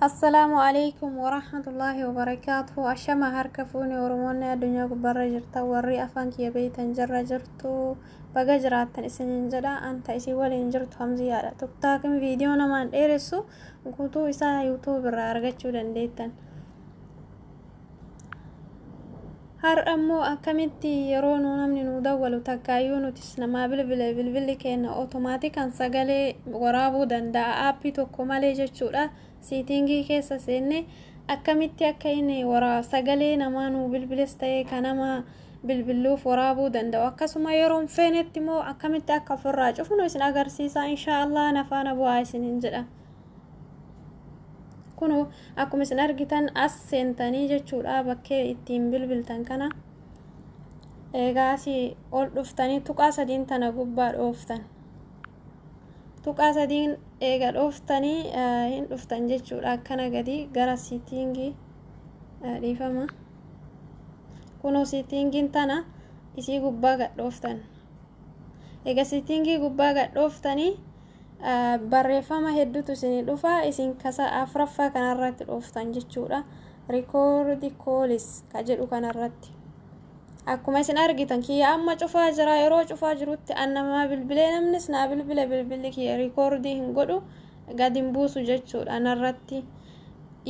السلام عليكم ورحمة الله وبركاته. أشما هركفوني ورموني الدنيا كبرة جرتا وري أفانك يا بيتا جرة جرتو بقى جراتن إسنين جدا أنت إسي ولين جرتو هم زيادة تكتاكم فيديو نمان إيرسو وكوتو إسا يوتيوب رارغتشو دنديتن هر أمو أكمتي يرونو نمني نودولو تكايونو تسنما بالبلي كينا أوتوماتيك أن ساقالي ورابو دندا آبي توكو مالي جتشورا سيتينجي كيسا سيني أكمتي أكايني ورا ساقالي نمانو بالبلستاي كانما بالبلوف ورابو دندا وكاسوما يرون فينتي مو أكمتي أكا فراج أفنو إسن أغرسيسا إن شاء الله نفانا بوايسن إنجلا كنو أكو مسن أرغتان أس سنتاني جتشورا بكي إتين بالبلتان كانا إيغاسي أول دفتاني توقع سدين تانا قبار أوفتان توقع سدين إيغال أوفتاني هين دفتان جتشورا كانا قدي غرا سيتينجي ريفاما كنو سيتينجين تانا إسي قبار أوفتان إيغا سيتينجي قبار أوفتاني barreeffama hedduutu isin dhufa isin kasa afraffaa kanarratti dhuftan jechuudha record calls ka jedhu kanarratti akkuma isin argitan kiyya amma cufaa jira yeroo cufaa jirutti annama bilbilee namnis na bilbilli kiyya record hin godhu gadin buusu jechuudha narratti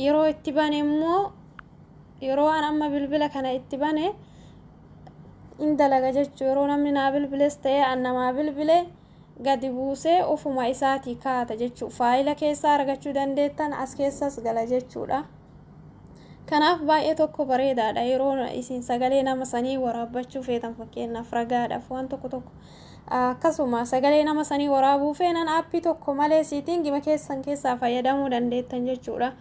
yeroo itti bane immoo yeroo an amma bilbila kana itti bane indalaga jechuu yeroo namni na bilbiles ta'e annama bilbilee gadi buusee ofuma isaatii kaata jechuu faayila keessaa argachuu dandeettan as keessas gala jechuudha kanaaf baay'ee tokko bareedaadha yeroo isin sagalee nama sanii waraabbachuu feetan fakkeenyaaf ragaadhaaf waan tokko akkasuma sagalee nama sanii waraabuu feenan aappii tokko malee siitingima keessaa fayyadamuu dandeettan jechuudha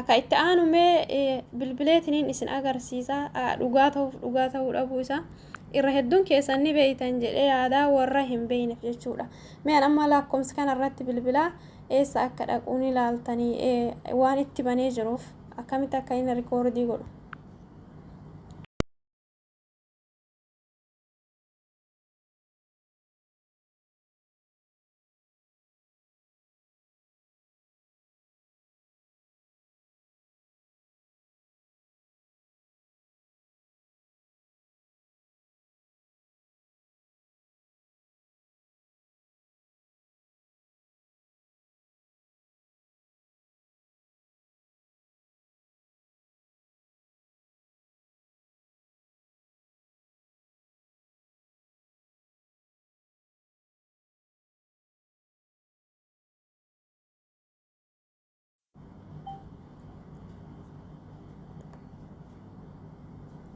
ka itti aanumee bilbileetiniin isin agarsiisa dhugaa ta'uu dhabuu isaa irra hedduun keessan ni beeytan jedhee yaadaa warra hin beeyneef jechuudha mee amma lakkoomsa kanarratti bilbilaa eessa akka dhaquun ilaaltanii waan itti banee jiruuf akkamitti akka inni rikoordii godhu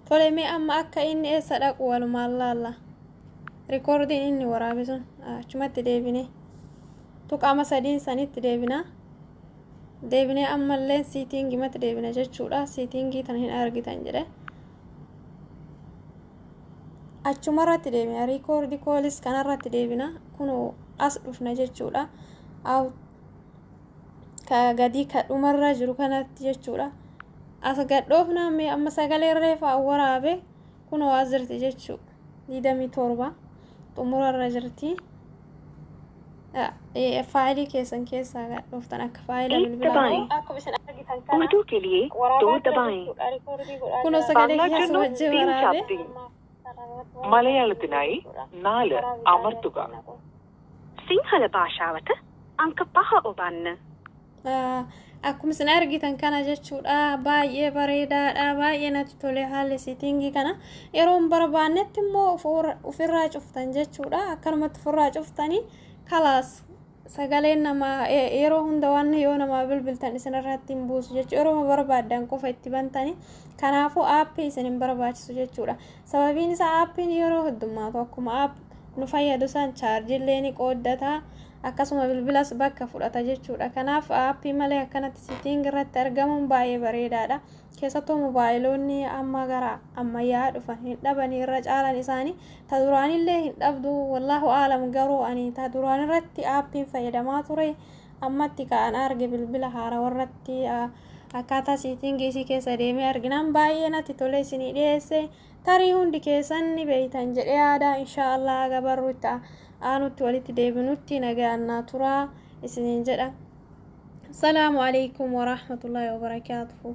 tole mee amma akka inni eessa dhaqu walumaan laalla rikoordiin inni waraabe sun achumatti deebine tuqama sadiin sanitti deebine ammallee siitingimatti deebine jechuudha siitingii tan hin argitan jedhe achumarratti deebina rikoordii koolis kanarratti deebina kunoo as dhufna jechuudha ka gadii ka dhumarra jiru kanatti jechuudha as gadhoofna mee amma sagalee reefa waraabe kunoo as jirti jechuu 27 xumurarra jirti file केसन केसा gadhooftan akka faayila bilbilaa akkuma isin argitan kana Urdu के लिए 2 दबाएं kunoo sagalee keessa wajjin waraabe മലയാളത്തിനായി 4 അമർത്തുക സിംഹല ഭാഷാවට අංක 5 ඔබන්න akkuma isin argitan kana jechuudha baay'ee bareedaadha baay'ee natti tole haalli siitingii kana yeroon barbaannetti immoo ofirraa cuftan jechuudha akkanumatti ofirraa cuftanii kalaas sagaleen nama yeroo hunda waan yoo nama bilbiltan isin irratti hin buusu jechuudha yeroo barbaadan qofa itti bantanii kanaafuu aappii isin hin barbaachisu jechuudha sababiin isaa aappiin yeroo heddummaatu akkuma app nu fayyadu san chaarjillee ni qooddata akkasuma bilbilas bakka fudhata jechuudha kanaaf aappii malee akkanatti siiting irratti argamuun baay'ee bareedaadha keessattuu moobaayiloonni amma gara ammayyaa dhufan hin dhabanii irra caalan isaanii ta duraanillee hin dhabdu wallaahu aalam garuu ani ta duraan irratti aappiin fayyadamaa ture ammatti ka'an arge bilbila haaraa warratti akkaataa siitingii isii keessa deemee arginaan baay'ee natti tole isinii dhiyeesse tarii hundi keessan ni beeytan jedhee aadaa inshaallah gabarru itti aanutti walitti deebinutti nagaannaa turaa isiniin jedha السلام عليكم ورحمة الله وبركاته.